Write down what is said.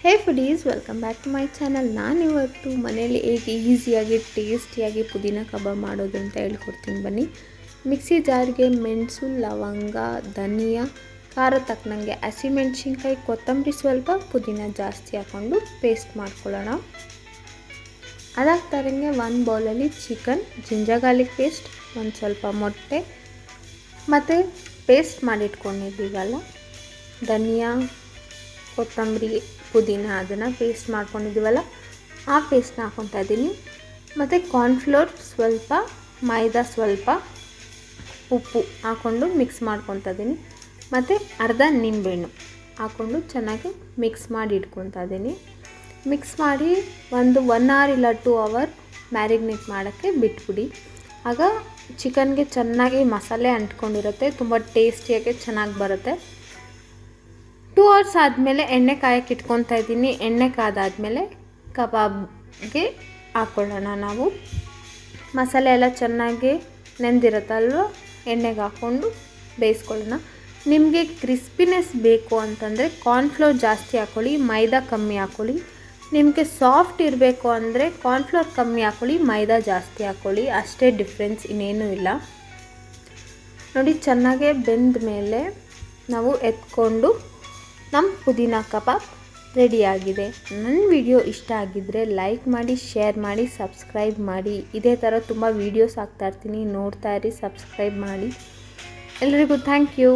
Hey foodies, welcome back to my channel. ನಾನಿವತ್ತು ಮನೇಲಿ ಹೇಗೆ ಈಸಿಯಾಗಿ ಟೇಸ್ಟಿಯಾಗಿ ಪುದೀನ ಕಬಾಬ್ ಮಾಡೋದು ಅಂತ ಹೇಳ್ಕೊಡ್ತೀನಿ ಬನ್ನಿ. ಮಿಕ್ಸಿ ಜಾರ್ಗೆ ಮೆಣಸು, ಲವಂಗ, ಧನಿಯಾ, ಖಾರ ತಕ್ಕನಂಗೆ ಹಸಿಮೆಣ್ಸಿನ್ಕಾಯಿ, ಕೊತ್ತಂಬರಿ, ಸ್ವಲ್ಪ ಪುದೀನ ಜಾಸ್ತಿ ಹಾಕ್ಕೊಂಡು ಪೇಸ್ಟ್ ಮಾಡ್ಕೊಳ್ಳೋಣ. ಅದಾಗ್ತಾರಂಗೆ ಒಂದು ಬೌಲಲ್ಲಿ ಚಿಕನ್, ಜಿಂಜರ್ ಗಾರ್ಲಿಕ್ ಪೇಸ್ಟ್, ಒಂದು ಸ್ವಲ್ಪ ಮೊಟ್ಟೆ ಮತ್ತು ಪೇಸ್ಟ್ ಮಾಡಿಟ್ಕೊಂಡಿದ್ದೀವಲ್ಲ ಧನಿಯಾ, ಕೊತ್ತಂಬರಿ, ಪುದೀನ ಅದನ್ನು ಪೇಸ್ಟ್ ಮಾಡ್ಕೊಂಡಿದ್ದೀವಲ್ಲ ಆ ಪೇಸ್ಟ್ನ ಹಾಕ್ಕೊತಾ ಇದ್ದೀನಿ. ಮತ್ತು ಕಾರ್ನ್ಫ್ಲೋರ್ ಸ್ವಲ್ಪ, ಮೈದಾ ಸ್ವಲ್ಪ, ಉಪ್ಪು ಹಾಕ್ಕೊಂಡು ಮಿಕ್ಸ್ ಮಾಡ್ಕೊತಾ ಇದ್ದೀನಿ. ಮತ್ತು ಅರ್ಧ ನಿಂಬೆಹಣ್ಣು ಹಾಕ್ಕೊಂಡು ಚೆನ್ನಾಗಿ ಮಿಕ್ಸ್ ಮಾಡಿ ಇಟ್ಕೊತಾ ಇದ್ದೀನಿ. ಮಿಕ್ಸ್ ಮಾಡಿ ಒಂದು 1 hour ಇಲ್ಲ 2 hour ಮ್ಯಾರಿನೇಟ್ ಮಾಡೋಕ್ಕೆ ಬಿಟ್ಬಿಡಿ. ಆಗ ಚಿಕನ್ಗೆ ಚೆನ್ನಾಗಿ ಮಸಾಲೆ ಅಂಟ್ಕೊಂಡಿರುತ್ತೆ, ತುಂಬ ಟೇಸ್ಟಿಯಾಗಿ ಚೆನ್ನಾಗಿ ಬರುತ್ತೆ. 2 hours ಆದಮೇಲೆ ಎಣ್ಣೆ ಕಾಯಕ್ಕೆ ಇಟ್ಕೊತಾ ಇದ್ದೀನಿ. ಎಣ್ಣೆ ಕಾದಾದಮೇಲೆ ಕಬಾಬ್ಗೆ ಹಾಕ್ಕೊಳ್ಳೋಣ. ನಾವು ಮಸಾಲೆ ಎಲ್ಲ ಚೆನ್ನಾಗಿ ನೆಂದಿರುತ್ತಲ್ವ, ಎಣ್ಣೆಗೆ ಹಾಕ್ಕೊಂಡು ಬೇಯಿಸ್ಕೊಳ್ಳೋಣ. ನಿಮಗೆ ಕ್ರಿಸ್ಪಿನೆಸ್ ಬೇಕು ಅಂತಂದರೆ ಕಾರ್ನ್ಫ್ಲೋರ್ ಜಾಸ್ತಿ ಹಾಕ್ಕೊಳ್ಳಿ, ಮೈದಾ ಕಮ್ಮಿ ಹಾಕ್ಕೊಳ್ಳಿ. ನಿಮಗೆ ಸಾಫ್ಟ್ ಇರಬೇಕು ಅಂದರೆ ಕಾರ್ನ್ಫ್ಲೋರ್ ಕಮ್ಮಿ ಹಾಕ್ಕೊಳ್ಳಿ, ಮೈದಾ ಜಾಸ್ತಿ ಹಾಕ್ಕೊಳ್ಳಿ, ಅಷ್ಟೇ ಡಿಫ್ರೆನ್ಸ್, ಇನ್ನೇನೂ ಇಲ್ಲ. ನೋಡಿ, ಚೆನ್ನಾಗೇ ಬೆಂದ ಮೇಲೆ ನಾವು ಎತ್ಕೊಂಡು ನಮ್ಮ ಪುದೀನ ಕಬಾಬ್ ರೆಡಿಯಾಗಿದೆ. ನನ್ನ ವಿಡಿಯೋ ಇಷ್ಟ ಆಗಿದ್ದರೆ ಲೈಕ್ ಮಾಡಿ, ಶೇರ್ ಮಾಡಿ, ಸಬ್ಸ್ಕ್ರೈಬ್ ಮಾಡಿ. ಇದೇ ಥರ ತುಂಬ ವೀಡಿಯೋಸ್ ಹಾಕ್ತಾಯಿರ್ತೀನಿ, ನೋಡ್ತಾ ಇರಿ, ಸಬ್ಸ್ಕ್ರೈಬ್ ಮಾಡಿ. ಎಲ್ಲರಿಗೂ ಥ್ಯಾಂಕ್ ಯು.